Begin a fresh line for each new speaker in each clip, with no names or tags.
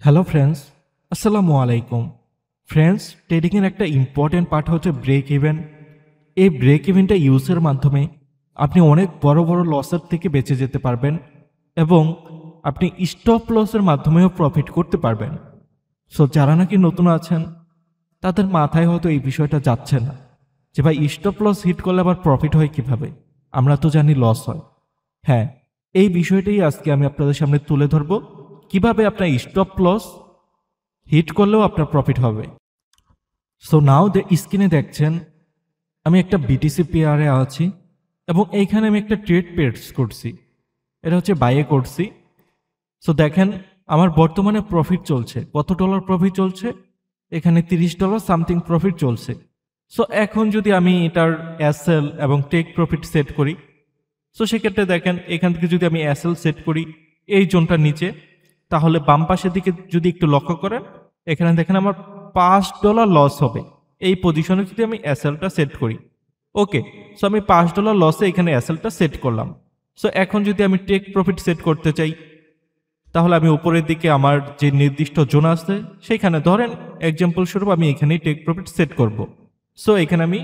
Hello friends, আসসালামু আলাইকুম। Friends, ট্রেডিংয়ের একটা ইম্পর্টেন্ট পার্ট হচ্ছে ব্রেক ইভেন। এই ব্রেক ইভেনটা ইউজের মাধ্যমে আপনি অনেক বড় বড় লসের থেকে বেঁচে যেতে পারবেন এবং আপনি স্টপ লসের মাধ্যমেও প্রফিট করতে পারবেন। সো যারা নাকি নতুন আছেন তাদের মাথায় হয়তো এই বিষয়টা যাচ্ছে না যে ভাই স্টপ লস হিট করলে আবার প্রফিট হয় কিভাবে, আমরা তো জানি লস হয়। হ্যাঁ, এই বিষয়টাই আজকে আমি আপনাদের সামনে তুলে ধরব, কিভাবে আপনার স্টপ লস হিট করলেও আপনার প্রফিট হবে। সো নাও স্ক্রিনে দেখছেন আমি একটা বিটিসি পেয়ারে আছি এবং এইখানে আমি একটা ট্রেড পেডস করছি, এটা হচ্ছে বাইয়ে করছি। সো দেখেন আমার বর্তমানে প্রফিট চলছে, কত ডলার প্রফিট চলছে, এখানে $30 সামথিং প্রফিট চলছে। সো এখন যদি আমি এটার এসএল এবং টেক প্রফিট সেট করি, সো সেক্ষেত্রে দেখেন এখান থেকে যদি আমি এসএল সেট করি এই জোনটার নিচে, তাহলে বাম পাশের দিকে যদি একটু লক্ষ্য করেন এখানে দেখেন আমার $5 লস হবে এই পজিশনে যদি আমি এসএলটা সেট করি। ওকে, সো আমি $5 লসে এখানে এসএলটা সেট করলাম। সো এখন যদি আমি টেক প্রফিট সেট করতে চাই তাহলে আমি উপরের দিকে আমার যে নির্দিষ্ট জোন আছে সেইখানে ধরেন এক্সাম্পল স্বরূপ আমি এখানেই টেক প্রফিট সেট করব। সো এখানে আমি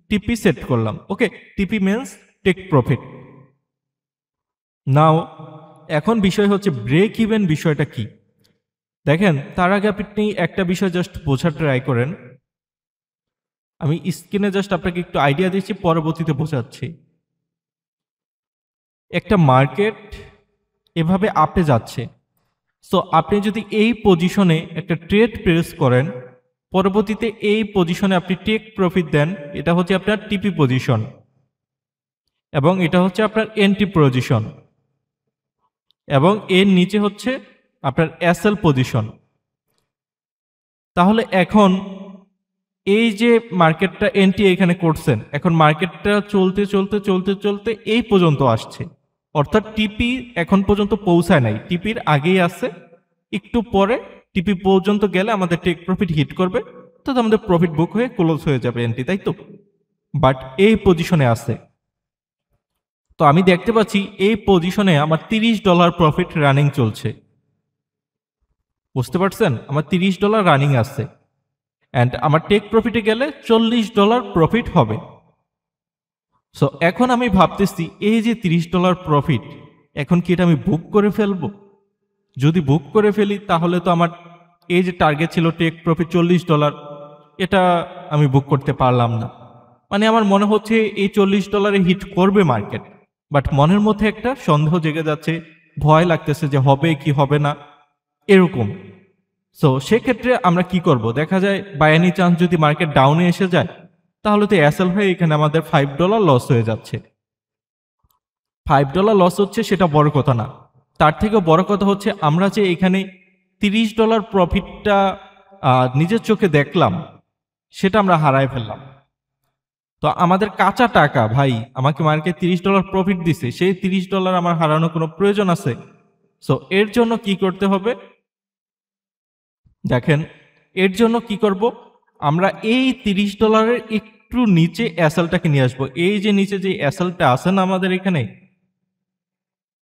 টিপি সেট করলাম। ওকে, টিপি মিন্স টেক প্রফিট। নাও এখন বিষয় হচ্ছে ব্রেক ইভেন বিষয়টা কি। দেখেন তার আগে আপনি একটা বিষয় জাস্ট বোঝার ট্রাই করেন। আমি স্ক্রিনে জাস্ট আপনাকে একটু আইডিয়া দিচ্ছি, পরবর্তীতে বোঝাচ্ছি। একটা মার্কেট এভাবে আপে যাচ্ছে, সো আপনি যদি এই পজিশনে একটা ট্রেড প্রেস করেন, পরবর্তীতে এই পজিশনে আপনি টেক প্রফিট দেন, এটা হচ্ছে আপনার টিপি পজিশন এবং এটা হচ্ছে আপনার এন্ট্রি পজিশন এবং এর নিচে হচ্ছে আপনার এসএল পজিশন। তাহলে এখন এই যে মার্কেটটা এন্ট্রি এখানে করছেন, এখন মার্কেটটা চলতে চলতে চলতে চলতে এই পর্যন্ত আসছে, অর্থাৎ টিপি এখন পর্যন্ত পৌঁছায় নাই, টিপির আগেই আছে। একটু পরে টিপি পর্যন্ত গেলে আমাদের টেক প্রফিট হিট করবে, তো আমাদের প্রফিট বুক হয়ে ক্লোজ হয়ে যাবে এন্ট্রি, তাই তো। বাট এই পজিশনে আছে, তো আমি দেখতে পাচ্ছি এই পজিশনে আমার $30 প্রফিট রানিং চলছে। বুঝতে পারছেন, আমার $30 রানিং আছে অ্যান্ড আমার টেক প্রফিটে গেলে $40 প্রফিট হবে। সো এখন আমি ভাবতেছি এই যে $30 প্রফিট, এখন কি এটা আমি বুক করে ফেলবো? যদি বুক করে ফেলি তাহলে তো আমার এই যে টার্গেট ছিল টেক প্রফিট $40, এটা আমি বুক করতে পারলাম না। মানে আমার মনে হচ্ছে এই $40 হিট করবে মার্কেট, বাট মনের মধ্যে একটা সন্দেহ জেগে যাচ্ছে, ভয় লাগতেছে যে হবে কি হবে না এরকম। সো সেক্ষেত্রে আমরা কি করব, দেখা যায় বাই এনি চান্স যদি মার্কেট ডাউনে এসে যায় তাহলে তো এসএল হয়ে এখানে আমাদের $5 লস হয়ে যাচ্ছে। $5 লস হচ্ছে সেটা বড় কথা না, তার থেকেও বড় কথা হচ্ছে আমরা যে এখানে $30 প্রফিটটা নিজের চোখে দেখলাম সেটা আমরা হারায় ফেললাম। তো আমাদের কাঁচা টাকা, ভাই আমাকে মার্কেট $30 প্রফিট দিছে, সেই $30 আমার হারানোর কোনো প্রয়োজন আছে? সো এর জন্য কি করতে হবে দেখেন, এর জন্য কি করব, আমরা এই $30 একটু নিচে এসএলটাকে নিয়ে আসবো। এই যে নিচে যে এসএলটা আছে না আমাদের এখানে,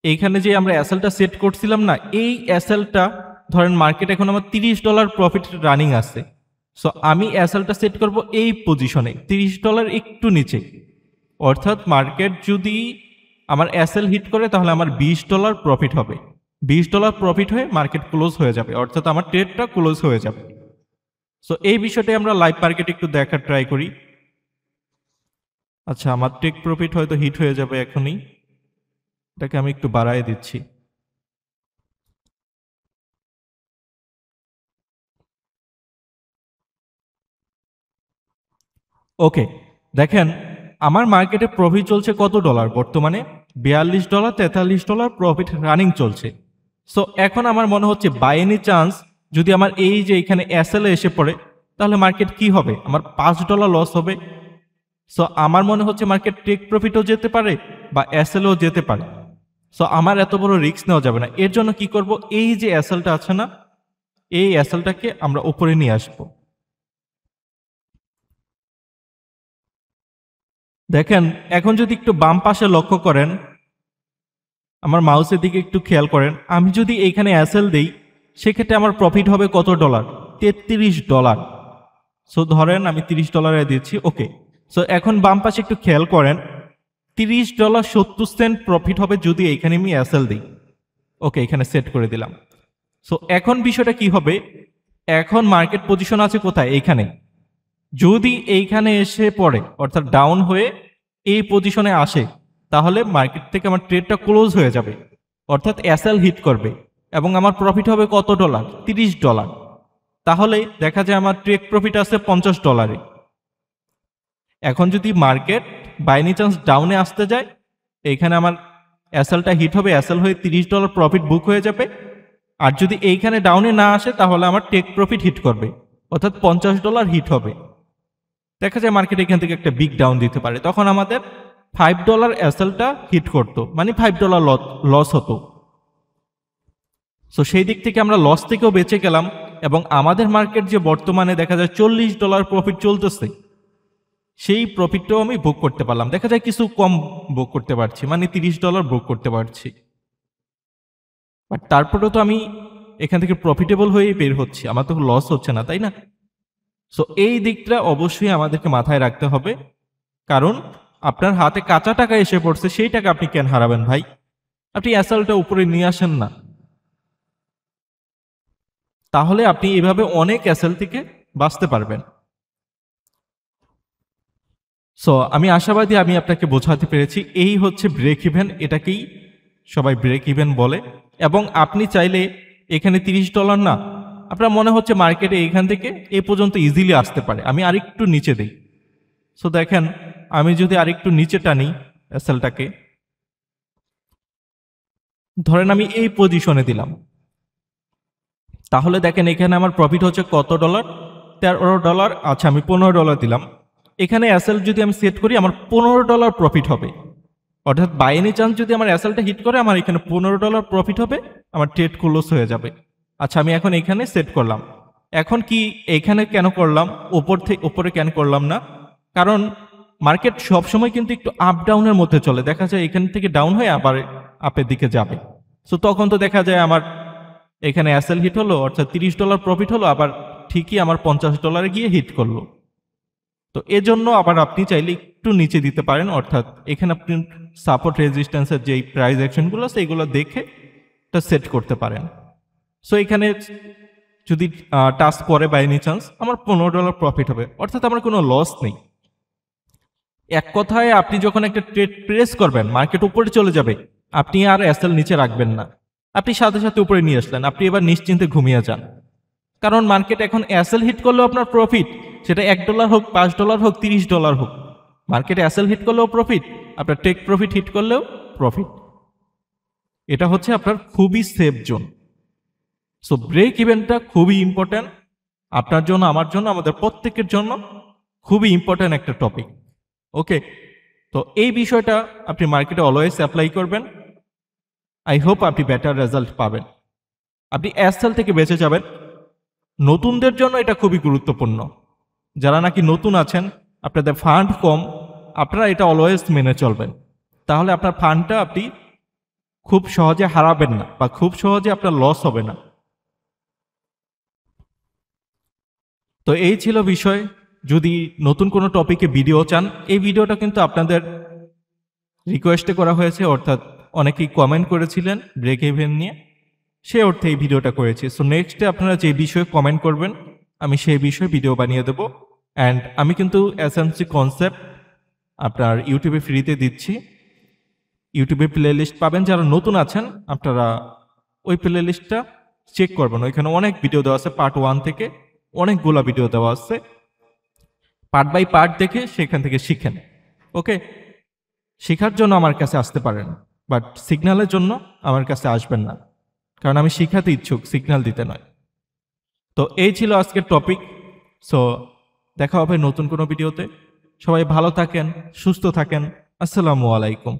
এইখানে যে আমরা এসএলটা সেট করছিলাম না, এই এসএলটা ধরেন মার্কেট এখন আমার $30 প্রফিট রানিং আছে। সো আমি এসএলটা সেট করব এই পজিশনে $30 একটু নিচে, অর্থাৎ মার্কেট যদি আমার এসএল হিট করে তাহলে আমার $20 প্রফিট হবে। $20 প্রফিট হয়ে মার্কেট ক্লোজ হয়ে যাবে, অর্থাৎ আমার ট্রেডটা ক্লোজ হয়ে যাবে। সো এই বিষয়টাই আমরা লাইভ মার্কেট একটু দেখার ট্রাই করি। আচ্ছা, আমার টেক প্রফিট হয়তো হিট হয়ে যাবে এখনই, এটাকে আমি একটু বাড়ায় দিচ্ছি। ওকে, দেখেন আমার মার্কেটে প্রফিট চলছে কত ডলার বর্তমানে, $42 $43 প্রফিট রানিং চলছে। সো এখন আমার মনে হচ্ছে বাই এনি চান্স যদি আমার এই যে এখানে এসএল এসে পড়ে তাহলে মার্কেট কি হবে, আমার $5 লস হবে। সো আমার মনে হচ্ছে মার্কেট টেক প্রফিটও যেতে পারে বা এসএলও যেতে পারে। সো আমার এত বড় রিস্ক নেওয়া যাবে না। এর জন্য কি করব, এই যে এসএলটা আছে না, এই এসএলটাকে আমরা উপরে নিয়ে আসবো। দেখেন এখন যদি একটু বাম পাশে লক্ষ্য করেন, আমার মাউসের দিকে একটু খেয়াল করেন, আমি যদি এইখানে এসএল দেই সেক্ষেত্রে আমার প্রফিট হবে কত ডলার? $33। সো ধরেন আমি $30 দিচ্ছি, ওকে। সো এখন বাম পাশে একটু খেয়াল করেন, $30.70 প্রফিট হবে যদি এইখানে আমি এসএল দিই। ওকে, এখানে সেট করে দিলাম। সো এখন বিষয়টা কি হবে, এখন মার্কেট পজিশন আছে কোথায়? এইখানে। যদি এইখানে এসে পড়ে অর্থাৎ ডাউন হয়ে এই পজিশনে আসে, তাহলে মার্কেট থেকে আমার ট্রেডটা ক্লোজ হয়ে যাবে, অর্থাৎ এসএল হিট করবে এবং আমার প্রফিট হবে কত ডলার? $30। তাহলে দেখা যায় আমার ট্রেড প্রফিট আছে $50। এখন যদি মার্কেট বাই এনি চান্স ডাউনে আসতে যায়, এইখানে আমার এসএলটা হিট হবে, এসএল হয়ে $30 প্রফিট বুক হয়ে যাবে। আর যদি এইখানে ডাউনে না আসে, তাহলে আমার টেক প্রফিট হিট করবে, অর্থাৎ $50 হিট হবে। দেখা যায় মার্কেট এখান থেকে একটা বিগ ডাউন দিতে পারে, তখন আমাদের $5 এসএলটা হিট করতো, মানে $5 লস হতো। সো সেই দিক থেকে আমরা লস থেকেও বেঁচে গেলাম এবং আমাদের মার্কেট যে বর্তমানে দেখা যায় $40 প্রফিট চলতেছে, সেই প্রফিটটাও আমি বুক করতে পারলাম। দেখা যায় কিছু কম বুক করতে পারছি, মানে $30 বুক করতে পারছি, বাট তারপরেও তো আমি এখান থেকে প্রফিটেবল হয়ে বের হচ্ছি, আমার তো লস হচ্ছে না, তাই না? সো এই দিকটা অবশ্যই আমাদেরকে মাথায় রাখতে হবে, কারণ আপনার হাতে কাঁচা টাকা এসে পড়ছে, সেই টাকা আপনি কেন হারাবেন ভাই? আপনি এসএলটা উপরে নিয়ে আসেন না, তাহলে আপনি এভাবে অনেক এসএল থেকে বাঁচতে পারবেন। সো আমি আশাবাদী আমি আপনাকে বোঝাতে পেরেছি। এই হচ্ছে ব্রেক ইভেন, এটাকেই সবাই ব্রেক ইভেন বলে। এবং আপনি চাইলে এখানে $30 না, আপনার মনে হচ্ছে মার্কেটে এইখান থেকে এ পর্যন্ত ইজিলি আসতে পারে, আমি আরেকটু নিচে দিই। সো দেখেন, আমি যদি আরেকটু নিচে টানি এসএলটাকে, ধরেন আমি এই পজিশনে দিলাম, তাহলে দেখেন এখানে আমার প্রফিট হচ্ছে কত ডলার? $13। আচ্ছা, আমি $15 দিলাম। এখানে এসএল যদি আমি সেট করি, আমার $15 প্রফিট হবে, অর্থাৎ বাই এনি চান্স যদি আমার এসএলটা হিট করে, আমার এখানে $15 প্রফিট হবে, আমার ট্রেড ক্লোজ হয়ে যাবে। আচ্ছা, আমি এখন এখানে সেট করলাম। এখন কি এখানে কেন করলাম, উপরে কেন করলাম না? কারণ মার্কেট সবসময় কিন্তু একটু আপ ডাউনের মধ্যে চলে, দেখা যায় এখান থেকে ডাউন হয়ে আবার আপের দিকে যাবে। সো তখন তো দেখা যায় আমার এখানে এসএল হিট হলো, অর্থাৎ $30 প্রফিট হলো, আবার ঠিকই আমার $50 গিয়ে হিট করলো। তো এজন্য আবার আপনি চাইলে একটু নিচে দিতে পারেন, অর্থাৎ এখানে আপনি সাপোর্ট রেজিস্ট্যান্সের যেই প্রাইস অ্যাকশনগুলো আছে এগুলো দেখে এটা সেট করতে পারেন। সো এখানে যদি টাচ করে বাই এনি চান্স, আমার $15 প্রফিট হবে, অর্থাৎ আমার কোনো লস নেই। এক কথায় আপনি যখন একটা ট্রেড প্রেস করবেন, মার্কেট উপরে চলে যাবে, আপনি আর এসএল নিচে রাখবেন না, আপনি সাথে সাথে উপরে নিয়ে আসলেন, আপনি এবার নিশ্চিন্তে ঘুমিয়ে যান। কারণ মার্কেট এখন এসএল হিট করলেও আপনার প্রফিট, সেটা $1 হোক, $5 হোক, $30 হোক, মার্কেটে এসএল হিট করলেও প্রফিট, আপনার টেক প্রফিট হিট করলেও প্রফিট। এটা হচ্ছে আপনার খুবই সেফ জোন। সো ব্রেক ইভেন্টটা খুবই ইম্পর্ট্যান্ট আপনার জন্য, আমার জন্য, আমাদের প্রত্যেকের জন্য খুবই ইম্পর্ট্যান্ট একটা টপিক। ওকে, তো এই বিষয়টা আপনি মার্কেটে অলওয়েজ অ্যাপ্লাই করবেন। আই হোপ আপনি বেটার রেজাল্ট পাবেন, আপনি এসএল থেকে বেঁচে যাবেন। নতুনদের জন্য এটা খুবই গুরুত্বপূর্ণ, যারা নাকি নতুন আছেন, আপনাদের ফান্ড কম, আপনারা এটা অলওয়েজ মেনে চলবেন, তাহলে আপনার ফান্ডটা আপনি খুব সহজে হারাবেন না, বা খুব সহজে আপনার লস হবে না। তো এই ছিল বিষয়। যদি নতুন কোনো টপিকে ভিডিও চান, এই ভিডিওটা কিন্তু আপনাদের রিকোয়েস্টে করা হয়েছে, অর্থাৎ অনেকেই কমেন্ট করেছিলেন ব্রেক ইভেন নিয়ে, সে অর্থে এই ভিডিওটা করেছি। সো নেক্সটে আপনারা যে বিষয়ে কমেন্ট করবেন, আমি সেই বিষয়ে ভিডিও বানিয়ে দেবো। অ্যান্ড আমি কিন্তু এসএমসি কনসেপ্ট আপনার ইউটিউবে ফ্রিতে দিচ্ছি, ইউটিউবে প্লে লিস্ট পাবেন। যারা নতুন আছেন আপনারা ওই প্লে লিস্টটা চেক করবেন, ওইখানে অনেক ভিডিও দেওয়া আছে, পার্ট 1 থেকে অনেকগুলো ভিডিও দেওয়া আছে, পার্ট বাই পার্ট দেখে সেখান থেকে শিখেন। ওকে, শেখার জন্য আমার কাছে আসতে পারেন, বাট সিগন্যালের জন্য আমার কাছে আসবেন না, কারণ আমি শিখাতে ইচ্ছুক, সিগন্যাল দিতে নয়। তো এই ছিল আজকের টপিক। সো দেখা হবে নতুন কোনো ভিডিওতে। সবাই ভালো থাকেন, সুস্থ থাকেন। আসসালামু আলাইকুম।